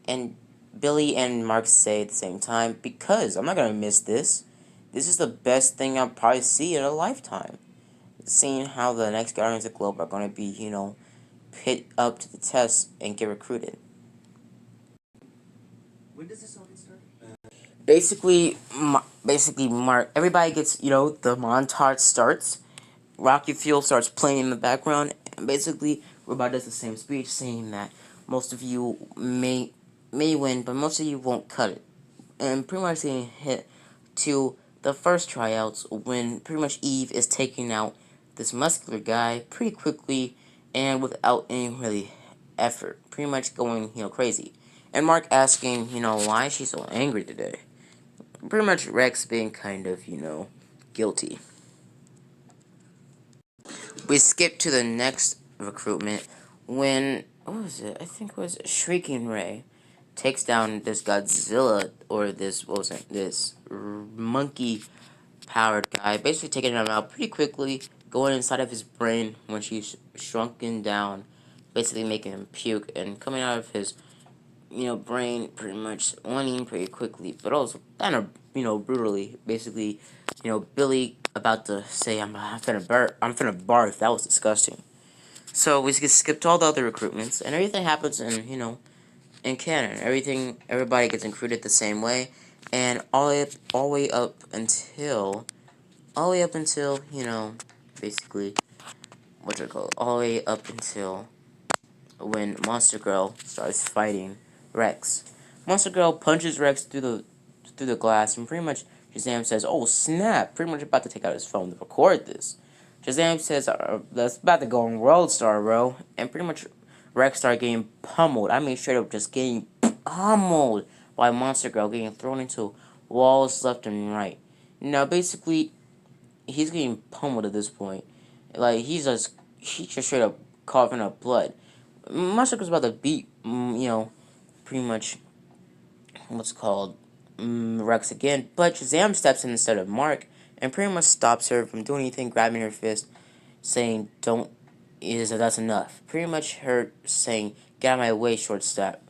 And Billy and Mark say at the same time, because I'm not gonna miss this. This is the best thing I'll probably see in a lifetime. Seeing how the next Guardians of the Globe are gonna be, pit up to the test and get recruited. When does this all get started? Basically, Mark. Everybody gets, the montage starts. Rocky Fuel starts playing in the background, and basically, Robot does the same speech, saying that most of you may win, but most of you won't cut it. And pretty much getting hit to the first tryouts when pretty much Eve is taking out this muscular guy pretty quickly and without any really effort. Pretty much going, crazy. And Mark asking, why is she so angry today? Pretty much Rex being kind of, guilty. We skip to the next recruitment when, what was it? I think it was Shrieking Ray takes down this Godzilla, or this, what was it? This monkey powered guy, basically taking him out pretty quickly, going inside of his brain when she's shrunken down, basically making him puke, and coming out of his, brain pretty much wanting pretty quickly, but also kind of, brutally. Basically, Billy about to say, I'm finna barf. That was disgusting. So we skipped all the other recruitments, and everything happens in canon. Everybody gets recruited the same way, and all the way up until, basically, what's it called? All the way up until when Monster Girl starts fighting Rex. Monster Girl punches Rex through the glass, and pretty much Shazam says, "Oh snap!" Pretty much about to take out his phone to record this. Shazam says, "That's about to go on World Star, bro," and pretty much Rex started getting pummeled. I mean, straight up just getting pummeled by Monster Girl, getting thrown into walls left and right. Now, basically, he's getting pummeled at this point. Like he's just straight up coughing up blood. Monster was about to beat, pretty much what's called Rex again, but Shazam steps in instead of Mark and pretty much stops her from doing anything, grabbing her fist, saying, "Don't, that's enough." Pretty much her saying, "Get out of my way, shortstop,"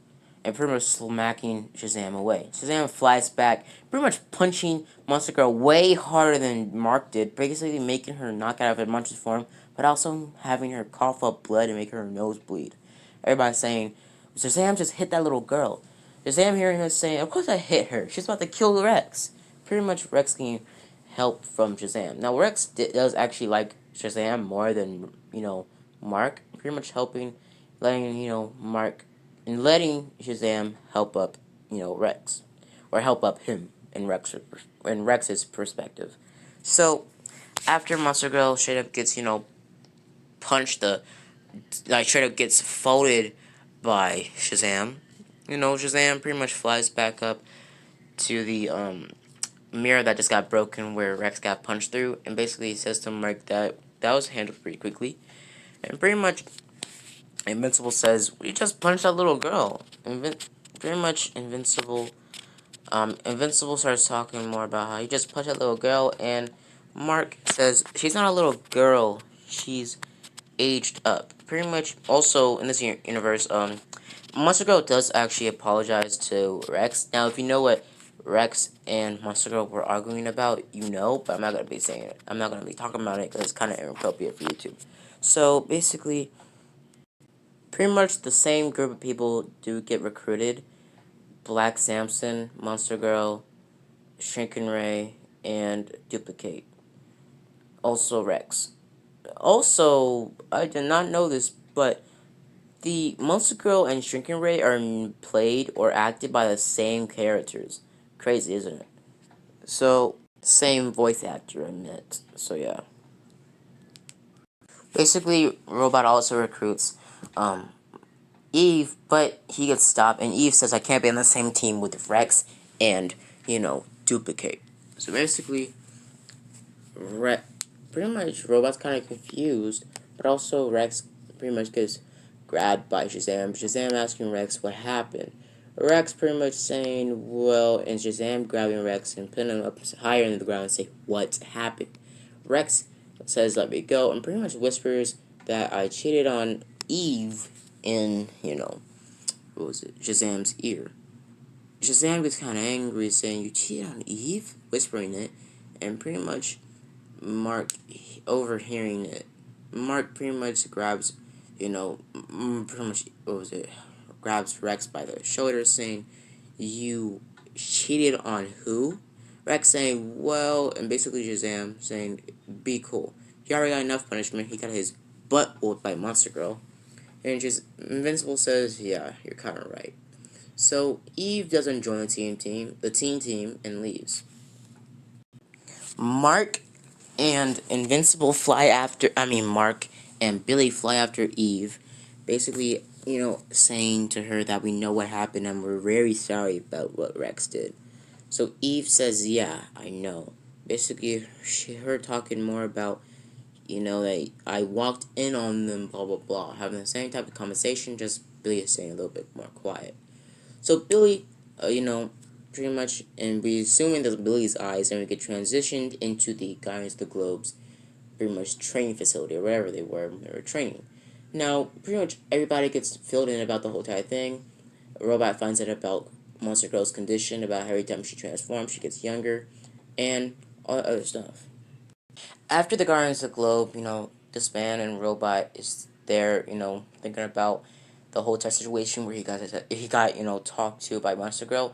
and pretty much smacking Shazam away. Shazam flies back, pretty much punching Monster Girl way harder than Mark did, basically making her knock out of her monster's form, but also having her cough up blood and making her nose bleed. Everybody's saying, Shazam just hit that little girl. Shazam hearing her saying, "Of course I hit her. She's about to kill Rex." Pretty much Rex getting help from Shazam. Now Rex does actually like Shazam more than Mark. Pretty much helping, letting Mark, and letting Shazam help up Rex, or help up him in Rex's perspective. So after Monster Girl straight up gets punched, straight up gets folded by Shazam. Shazam pretty much flies back up to the mirror that just got broken where Rex got punched through, and basically says to Mark that that was handled pretty quickly. And pretty much Invincible says, "We just punched that little girl." Pretty much Invincible starts talking more about how he just punched that little girl, and Mark says she's not a little girl, she's aged up. Pretty much also in this universe, Monster Girl does actually apologize to Rex. Now, if you know what Rex and Monster Girl were arguing about, but I'm not gonna be saying it. I'm not gonna be talking about it because it's kind of inappropriate for YouTube. So basically, pretty much the same group of people do get recruited: Black Samson, Monster Girl, Shrinking Ray, and Duplicate. Also Rex. Also, I did not know this, but the Monster Girl and Shrinking Ray are played or acted by the same characters. Crazy, isn't it? So, same voice actor, I meant. So, yeah. Basically, Robot also recruits um, Eve, but he gets stopped, and Eve says, "I can't be on the same team with Rex and, Duplicate." So, basically, Re- pretty much Robot's kind of confused, but also Rex pretty much gets grabbed by Shazam. Shazam asking Rex what happened. Rex pretty much saying, well, and Shazam grabbing Rex and putting him up higher into the ground and say, "What happened?" Rex says, "Let me go," and pretty much whispers that I cheated on Eve in, what was it, Shazam's ear. Shazam gets kind of angry, saying, "You cheated on Eve?" Whispering it, and pretty much Mark, overhearing it, Mark pretty much grabs, pretty much, what was it, grabs Rex by the shoulder, saying, "You cheated on who?" Rex saying, "Well," and basically Shazam saying, "Be cool. He already got enough punishment. He got his butt whooped by Monster Girl." And just Invincible says, "Yeah, you're kind of right." So Eve doesn't join the teen team, and leaves. Mark and Invincible fly after, Mark and Billy fly after Eve, basically, saying to her that we know what happened and we're very sorry about what Rex did. So Eve says, "Yeah, I know." Basically, her talking more about, that I walked in on them, blah, blah, blah, having the same type of conversation, just Billy is saying a little bit more quiet. So Billy, pretty much, and we zoom into Billy's eyes, and we get transitioned into the Guardians of the Globe's pretty much training facility, or wherever they were when they were training. Now, pretty much everybody gets filled in about the whole entire thing. A robot finds out about Monster Girl's condition, about how every time she transforms, she gets younger, and all that other stuff. After the Guardians of the Globe, disband, and Robot is there, thinking about the whole entire situation where he got talked to by Monster Girl.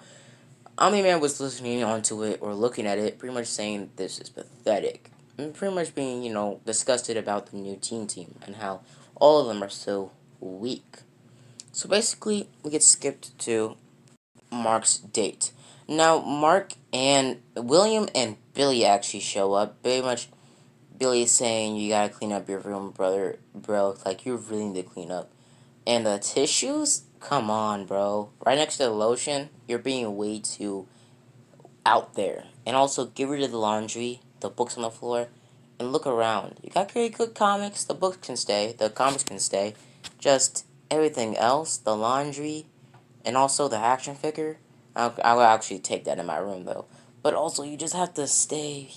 Omni-Man was listening onto it, or looking at it, pretty much saying this is pathetic. And pretty much being, disgusted about the new team and how all of them are so weak. So basically, we get skipped to Mark's date. Now, Mark and William and Billy actually show up. Pretty much, Billy is saying, "You gotta clean up your room, brother, bro. Like, you really need to clean up." And the tissues? Come on, bro. Right next to the lotion? You're being way too out there. And also, get rid of the laundry, the books on the floor, and look around. You got pretty good comics, the books can stay, the comics can stay. Just everything else, the laundry, and also the action figure, I'll actually take that in my room, though. But also, you just have to stay,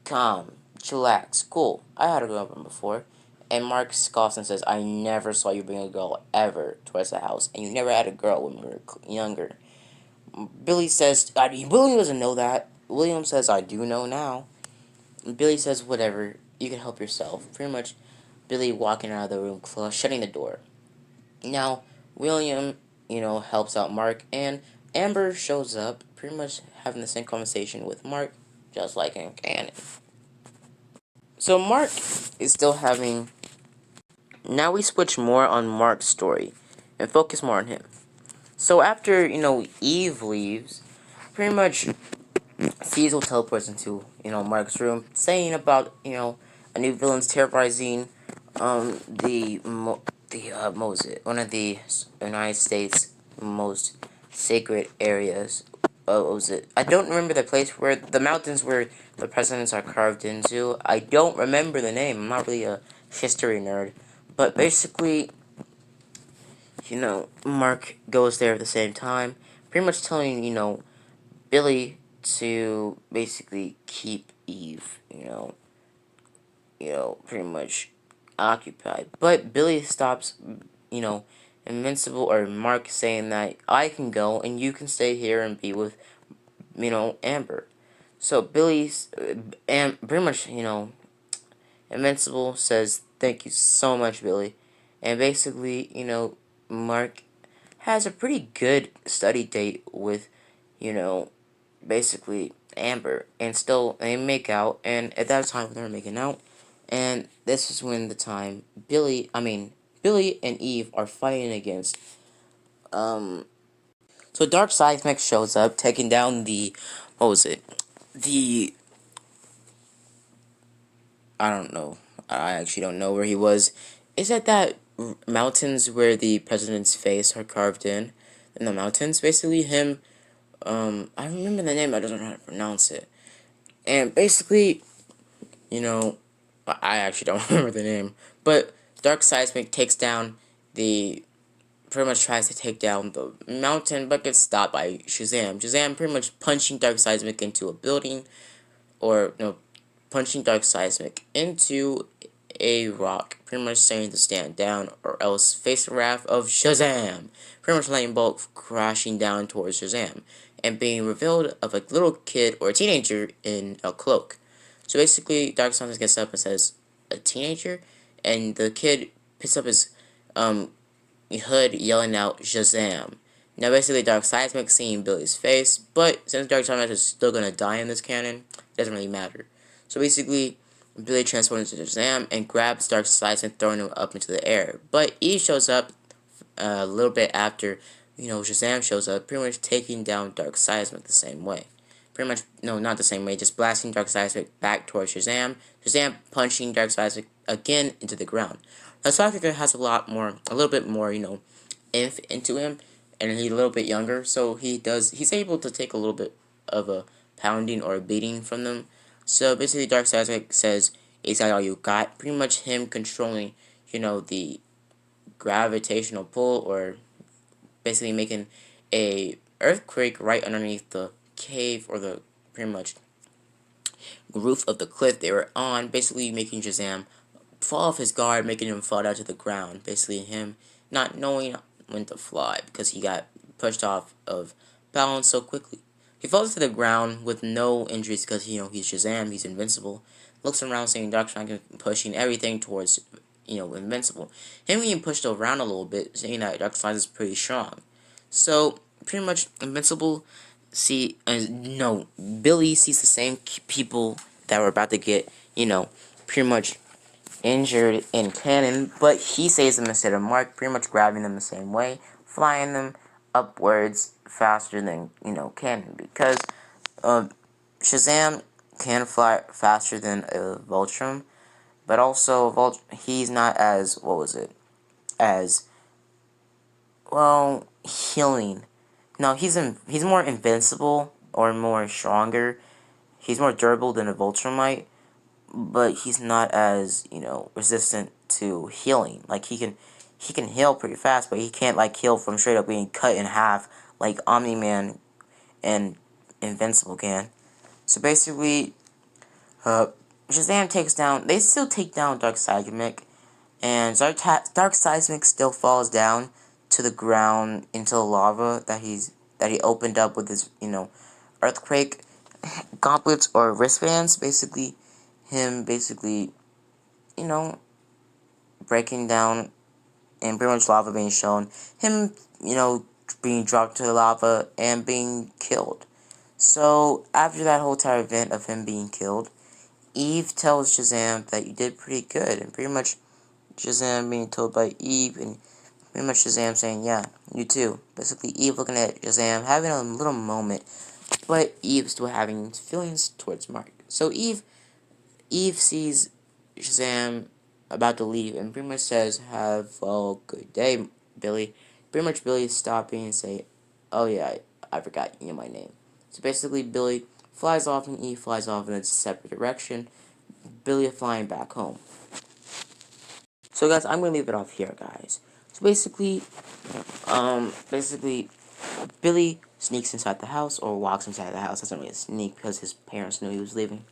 calm, chillax, cool. I had a girlfriend before. And Mark scoffs and says, "I never saw you bring a girl ever towards the house, and you never had a girl when we were younger." Billy says, William doesn't know that. William says, "I do know now." And Billy says, "Whatever, you can help yourself." Pretty much, Billy walking out of the room, shutting the door. Now, William helps out Mark, and Amber shows up, pretty much having the same conversation with Mark, just like in canon. So Mark is still having. Now we switch more on Mark's story and focus more on him. So after Eve leaves, pretty much Cecil teleports into Mark's room, saying about a new villain's terrorizing what was it, one of the United States most sacred areas. What was it? I don't remember the place where the mountains where the presidents are carved into. I don't remember the name. I'm not really a history nerd, but basically, Mark goes there at the same time, pretty much telling Billy to basically keep Eve, pretty much occupied. But Billy stops, you know, Invincible or Mark saying that I can go and you can stay here and be with, Amber. So Billy's, and pretty much, Invincible says thank you so much, Billy, and basically, Mark has a pretty good study date with, you know, basically Amber, and still they make out, and at that time they're making out, and this is when the time Billy and Eve are fighting against, um, so Dark Seismic shows up, taking down the, what was it, the, I don't know, I actually don't know where he was, is that mountains where the president's face are carved in the mountains, basically him, I remember the name, I don't know how to pronounce it, and basically, you know, I actually don't remember the name, but Dark Seismic takes down the, pretty much tries to take down the mountain, but gets stopped by Shazam. Shazam pretty much punching Dark Seismic into a building, or, no, punching Dark Seismic into a rock, pretty much saying to stand down, or else face the wrath of Shazam. Pretty much letting Bolt crashing down towards Shazam, and being revealed of a little kid or a teenager in a cloak. So basically, Dark Seismic gets up and says, a teenager? And the kid picks up his um, hood, yelling out, Shazam. Now basically, Dark Seismic seeing Billy's face, but since Dark Seismic is still gonna die in this canon, it doesn't really matter. So basically, Billy transforms into Shazam and grabs Dark Seismic, throwing him up into the air. But Eve shows up a little bit after, Shazam shows up, pretty much taking down Dark Seismic the same way. Pretty much, no, not the same way, just blasting Dark Seismic back towards Shazam. Shazam punching Dark Seismic again into the ground. Now, Seismic has a little bit more, inf into him, and he's a little bit younger, so he's able to take a little bit of a pounding or a beating from them. So basically, Dark Seismic says, "Is that all you got?" Pretty much him controlling, the gravitational pull, or basically making a earthquake right underneath the cave, or the pretty much roof of the cliff they were on, basically making Shazam fall off his guard, making him fall down to the ground. Basically him not knowing when to fly because he got pushed off of balance so quickly. He falls to the ground with no injuries because he's Shazam, he's invincible. Looks around saying Dark Side pushing everything towards invincible. Him being pushed around a little bit, saying that Dark Side is pretty strong. So pretty much invincible. No, Billy sees the same people that were about to get pretty much injured in canon, but he saves them instead of Mark, pretty much grabbing them the same way, flying them upwards faster than, canon, because Shazam can fly faster than a Voltron, but also he's not as, what was it, as, well, healing. No, he's more invincible, or more stronger. He's more durable than a Voltron, but he's not as, resistant to healing. Like, he can heal pretty fast, but he can't, like, heal from straight up being cut in half like Omni-Man and Invincible can. So basically, Shazam they still take down Dark Seismic, and Dark Seismic still falls down to the ground into the lava that he opened up with his, earthquake gauntlets or wristbands, basically him you know, breaking down and pretty much lava being shown. Him, being dropped to the lava and being killed. So after that whole entire event of him being killed, Eve tells Shazam that you did pretty good, and pretty much Shazam being told by Eve, and pretty much Shazam saying, yeah, you too. Basically, Eve looking at Shazam, having a little moment, but Eve still having feelings towards Mark. So Eve sees Shazam about to leave, and pretty much says, have a good day, Billy. Pretty much Billy stopping and say, oh yeah, I forgot you know my name. So basically, Billy flies off and Eve flies off in a separate direction. Billy flying back home. So guys, I'm gonna leave it off here, guys. So basically, Billy sneaks inside the house or walks inside the house. Doesn't really sneak because his parents knew he was leaving.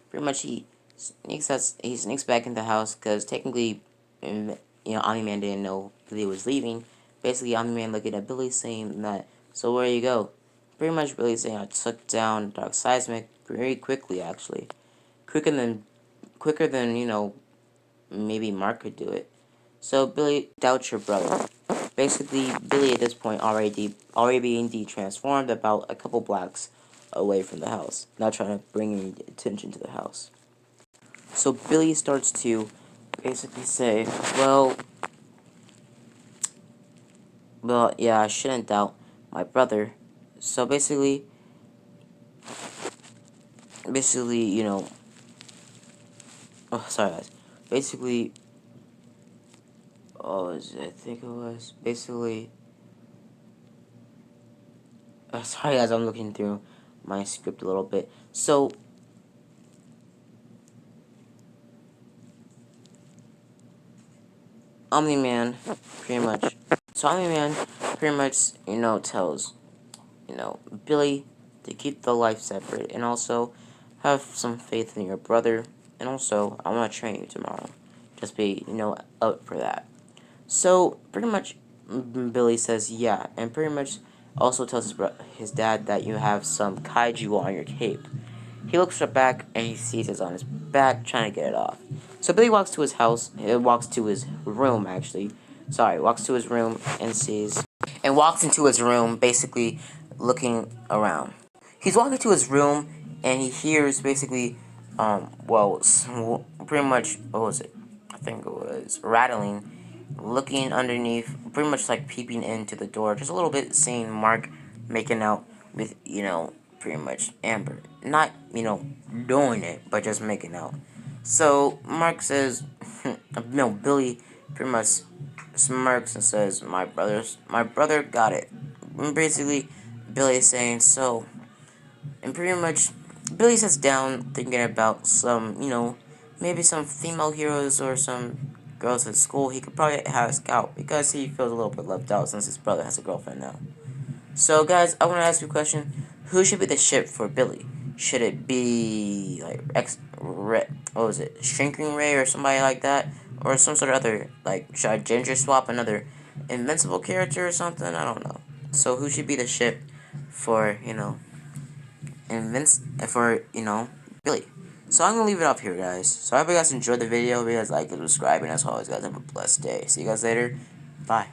Pretty much, he sneaks back in the house because technically, Omni-Man didn't know Billy was leaving. Basically, Omni-Man looking at Billy saying that, so where you go? Pretty much Billy saying I took down Dark Seismic very quickly, actually, quicker than maybe Mark could do it. So Billy doubts your brother. Basically, Billy at this point already being de-transformed about a couple blocks away from the house, not trying to bring any attention to the house. So Billy starts to basically say, well, yeah, I shouldn't doubt my brother. So basically, oh, sorry guys. Basically, I think it was basically. Sorry guys, I'm looking through my script a little bit. So Omni-Man pretty much. So Omni-Man pretty much, tells, Billy to keep the life separate and also have some faith in your brother. And also, I want to train you tomorrow. Just be, up for that. So pretty much, Billy says yeah, and pretty much also tells his dad that you have some kaiju on your cape. He looks back and he sees it's on his back, trying to get it off. So Billy walks to his house. Walks to his room, actually. Sorry, walks to his room and walks into his room, basically looking around. He's walking to his room and he hears basically, pretty much, what was it? I think it was rattling, looking underneath, pretty much like peeping into the door, just a little bit, seeing Mark making out with, pretty much Amber. Not, doing it, but just making out. So Mark says, no, Billy pretty much smirks and says, my brother got it. And basically, Billy is saying, so, and pretty much, Billy sits down thinking about some, maybe some female heroes or some girls at school he could probably have a scout because he feels a little bit left out since his brother has a girlfriend now. So, guys, I want to ask you a question. Who should be the ship for Billy? Should it be, like, what was it? Shrinking Ray or somebody like that? Or some sort of other, like, should I ginger swap another Invincible character or something? I don't know. So, who should be the ship for, Billy? So, I'm going to leave it up here, guys. So, I hope you guys enjoyed the video. If you guys like it, subscribe, and as always, guys, have a blessed day. See you guys later. Bye.